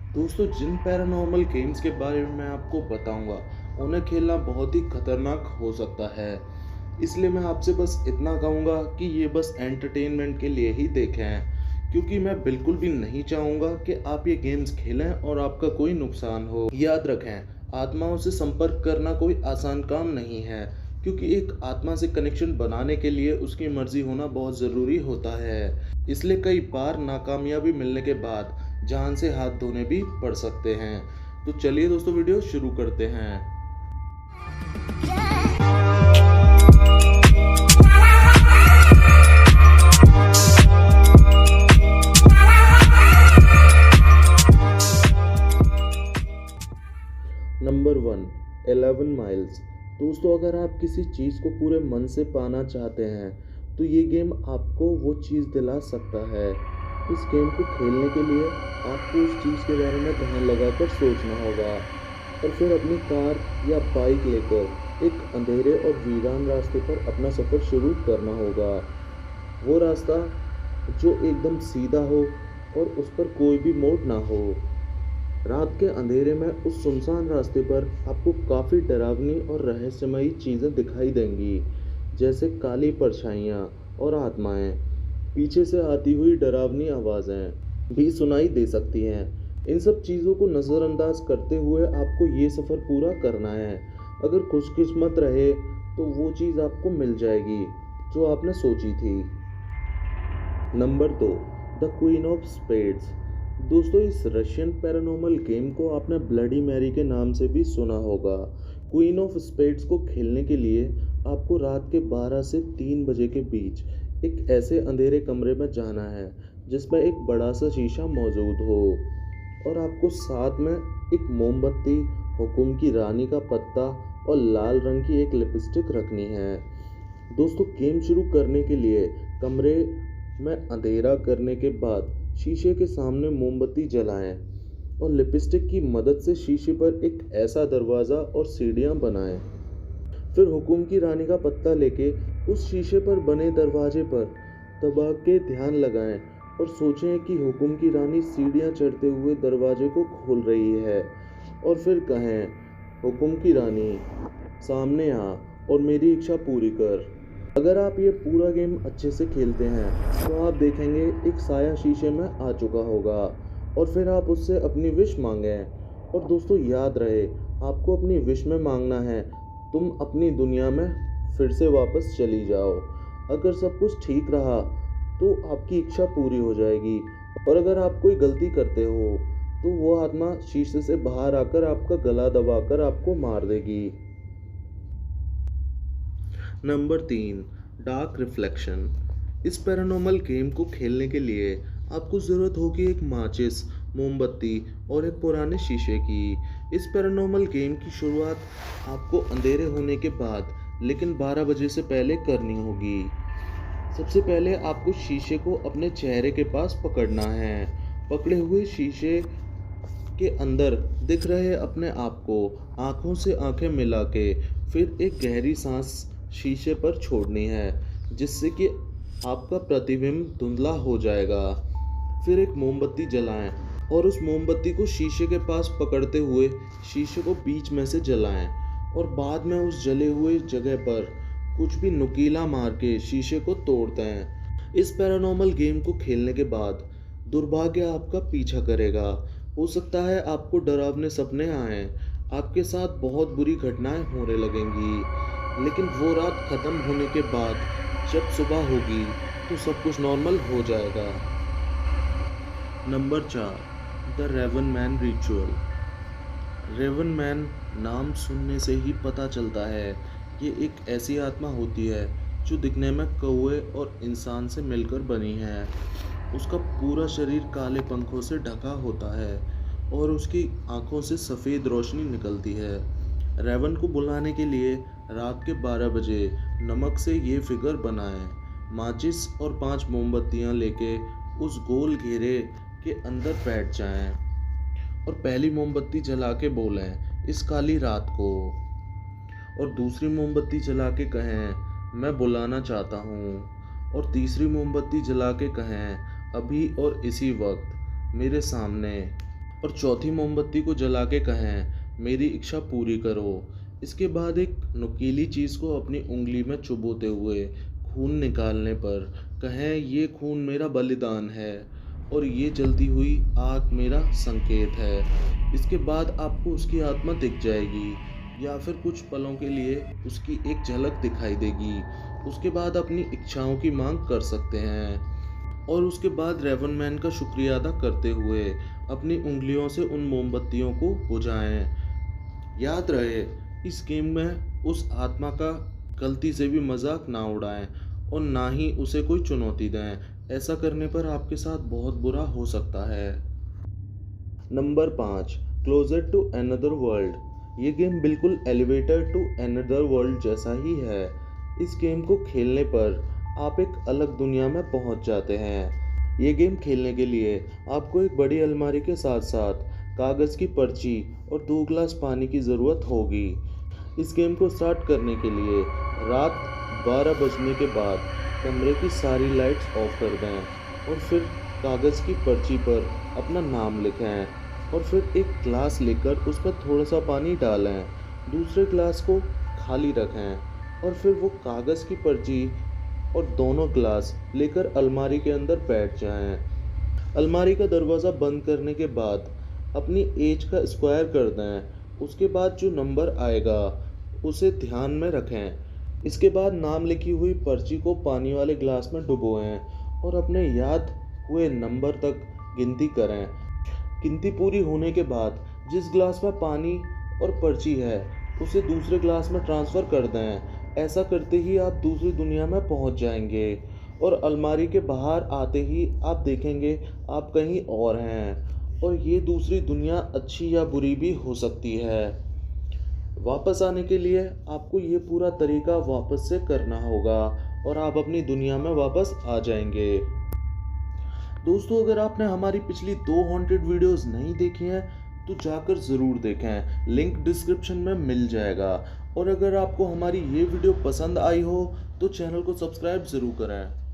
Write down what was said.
दोस्तों, जिन paranormal games के बारे में मैं आपको बताऊंगा, उन्हें खेलना बहुत ही खतरनाक हो सकता है। इसलिए मैं आपसे बस इतना कहूँगा कि ये बस एंटरटेनमेंट के लिए ही देखें, क्योंकि मैं बिल्कुल भी नहीं चाहूँगा कि आप ये गेम्स खेलें और आपका कोई नुकसान हो। याद रखें, आत्माओं से संपर्क करना कोई आसान काम नहीं है, क्योंकि एक आत्मा से कनेक्शन बनाने के लिए उसकी मर्जी होना बहुत ज़रूरी होता है। इसलिए कई बार नाकामयाबी मिलने के बाद जान से हाथ धोने भी पड़ सकते हैं। तो चलिए दोस्तों, वीडियो शुरू करते हैं। Number 1, 11 miles. दोस्तों, अगर आप किसी चीज़ को पूरे मन से पाना चाहते हैं तो ये गेम आपको वो चीज़ दिला सकता है। इस गेम को खेलने के लिए आपको उस चीज़ के बारे में ध्यान लगाकर सोचना होगा और फिर अपनी कार या बाइक लेकर एक अंधेरे और वीरान रास्ते पर अपना सफ़र शुरू करना होगा। वो रास्ता जो एकदम सीधा हो और उस पर कोई भी मोड़ ना हो। रात के अंधेरे में उस सुनसान रास्ते पर आपको काफ़ी डरावनी और रहस्यमयी चीज़ें दिखाई देंगी, जैसे काली परछाइयाँ और आत्माएं। पीछे से आती हुई डरावनी आवाज़ें भी सुनाई दे सकती हैं। इन सब चीज़ों को नज़रअंदाज करते हुए आपको ये सफ़र पूरा करना है। अगर खुशकिस्मत रहे तो वो चीज़ आपको मिल जाएगी जो आपने सोची थी। Number 2, the queen of spades. दोस्तों, इस रशियन पैरानॉर्मल गेम को आपने ब्लडी मैरी के नाम से भी सुना होगा। क्वीन ऑफ स्पेड्स को खेलने के लिए आपको रात के 12 से 3 बजे के बीच एक ऐसे अंधेरे कमरे में जाना है जिसमें एक बड़ा सा शीशा मौजूद हो और आपको साथ में एक मोमबत्ती, हुक्म की रानी का पत्ता और लाल रंग की एक लिपस्टिक रखनी है। दोस्तों, गेम शुरू करने के लिए कमरे में अंधेरा करने के बाद शीशे के सामने मोमबत्ती जलाएं और लिपस्टिक की मदद से शीशे पर एक ऐसा दरवाज़ा और सीढ़ियां बनाएं। फिर हुक्म की रानी का पत्ता लेके उस शीशे पर बने दरवाजे पर दबा के ध्यान लगाएं और सोचें कि हुक्म की रानी सीढ़ियां चढ़ते हुए दरवाजे को खोल रही है, और फिर कहें, हुक्म की रानी, सामने आ और मेरी इच्छा पूरी कर। अगर आप ये पूरा गेम अच्छे से खेलते हैं तो आप देखेंगे एक साया शीशे में आ चुका होगा और फिर आप उससे अपनी विश मांगें। और दोस्तों, याद रहे, आपको अपनी विश में मांगना है तुम अपनी दुनिया में फिर से वापस चली जाओ। अगर सब कुछ ठीक रहा तो आपकी इच्छा पूरी हो जाएगी, और अगर आप कोई गलती करते हो तो वो आत्मा शीशे से बाहर आकर आपका गला दबाकर आपको मार देगी। Number 3, dark reflection. इस पैरानॉर्मल गेम को खेलने के लिए आपको ज़रूरत होगी एक माचिस, मोमबत्ती और एक पुराने शीशे की। इस पैरानॉर्मल गेम की शुरुआत आपको अंधेरे होने के बाद लेकिन 12 बजे से पहले करनी होगी। सबसे पहले आपको शीशे को अपने चेहरे के पास पकड़ना है। पकड़े हुए शीशे के अंदर दिख रहे अपने आप को आँखों से आँखें मिला के फिर एक गहरी सांस शीशे पर छोड़नी है, जिससे कि आपका प्रतिबिंब धुंधला हो जाएगा। फिर एक मोमबत्ती जलाएं और उस मोमबत्ती को शीशे के पास पकड़ते हुए शीशे को बीच में से जलाएं, और बाद में उस जले हुए जगह पर कुछ भी नुकीला मार के शीशे को तोड़ दें। इस पैरानॉर्मल गेम को खेलने के बाद दुर्भाग्य आपका पीछा करेगा। हो सकता है आपको डरावने सपने आएं, आपके साथ बहुत बुरी घटनाएं होने लगेंगी, लेकिन वो रात ख़त्म होने के बाद जब सुबह होगी तो सब कुछ नॉर्मल हो जाएगा। Number 4, the raven man ritual. Raven man नाम सुनने से ही पता चलता है ये एक ऐसी आत्मा होती है जो दिखने में कौवे और इंसान से मिलकर बनी है। उसका पूरा शरीर काले पंखों से ढका होता है और उसकी आंखों से सफ़ेद रोशनी निकलती है। रेवन को बुलाने के लिए रात के 12 बजे नमक से ये फिगर बनाएं। माचिस और 5 मोमबत्तियां लेके उस गोल घेरे के अंदर बैठ जाएं और पहली मोमबत्ती जला के बोलें, इस काली रात को, और दूसरी मोमबत्ती जला के कहें, मैं बुलाना चाहता हूँ, और तीसरी मोमबत्ती जला के कहें, अभी और इसी वक्त मेरे सामने। और चौथी मोमबत्ती को जला के कहें, मेरी इच्छा पूरी करो। इसके बाद एक नुकीली चीज़ को अपनी उंगली में चुभोते हुए खून निकालने पर कहें, ये खून मेरा बलिदान है और ये जलती हुई आग मेरा संकेत है। इसके बाद आपको उसकी आत्मा दिख जाएगी या फिर कुछ पलों के लिए उसकी एक झलक दिखाई देगी। उसके बाद अपनी इच्छाओं की मांग कर सकते हैं और उसके बाद रेवन मैन का शुक्रिया अदा करते हुए अपनी उंगलियों से उन मोमबत्तियों को बुझाएं। याद रहे, इस गेम में उस आत्मा का गलती से भी मजाक ना उड़ाएं और ना ही उसे कोई चुनौती दें। ऐसा करने पर आपके साथ बहुत बुरा हो सकता है। Number 5, closer to another world. ये गेम बिल्कुल एलिवेटर टू अनदर वर्ल्ड जैसा ही है। इस गेम को खेलने पर आप एक अलग दुनिया में पहुंच जाते हैं। ये गेम खेलने के लिए आपको एक बड़ी अलमारी के साथ साथ कागज़ की पर्ची और 2 ग्लास पानी की ज़रूरत होगी। इस गेम को स्टार्ट करने के लिए रात 12 बजने के बाद कमरे की सारी लाइट्स ऑफ कर दें और फिर कागज़ की पर्ची पर अपना नाम लिखें और फिर एक ग्लास लेकर उस पर थोड़ा सा पानी डालें। दूसरे ग्लास को खाली रखें और फिर वो कागज़ की पर्ची और दोनों ग्लास लेकर अलमारी के अंदर बैठ जाएं। अलमारी का दरवाज़ा बंद करने के बाद अपनी एज का स्क्वायर कर दें। उसके बाद जो नंबर आएगा उसे ध्यान में रखें। इसके बाद नाम लिखी हुई पर्ची को पानी वाले ग्लास में डुबोएं और अपने याद हुए नंबर तक गिनती करें। गिनती पूरी होने के बाद जिस ग्लास में पानी और पर्ची है उसे दूसरे ग्लास में ट्रांसफ़र कर दें। ऐसा करते ही आप दूसरी दुनिया में पहुंच जाएंगे और अलमारी के बाहर आते ही आप देखेंगे आप कहीं और हैं और ये दूसरी दुनिया अच्छी या बुरी भी हो सकती है। वापस आने के लिए आपको ये पूरा तरीका वापस से करना होगा और आप अपनी दुनिया में वापस आ जाएंगे। दोस्तों, अगर आपने हमारी पिछली 2 हॉन्टेड वीडियोस नहीं देखी हैं तो जाकर ज़रूर देखें, लिंक डिस्क्रिप्शन में मिल जाएगा। और अगर आपको हमारी ये वीडियो पसंद आई हो तो चैनल को सब्सक्राइब ज़रूर करें।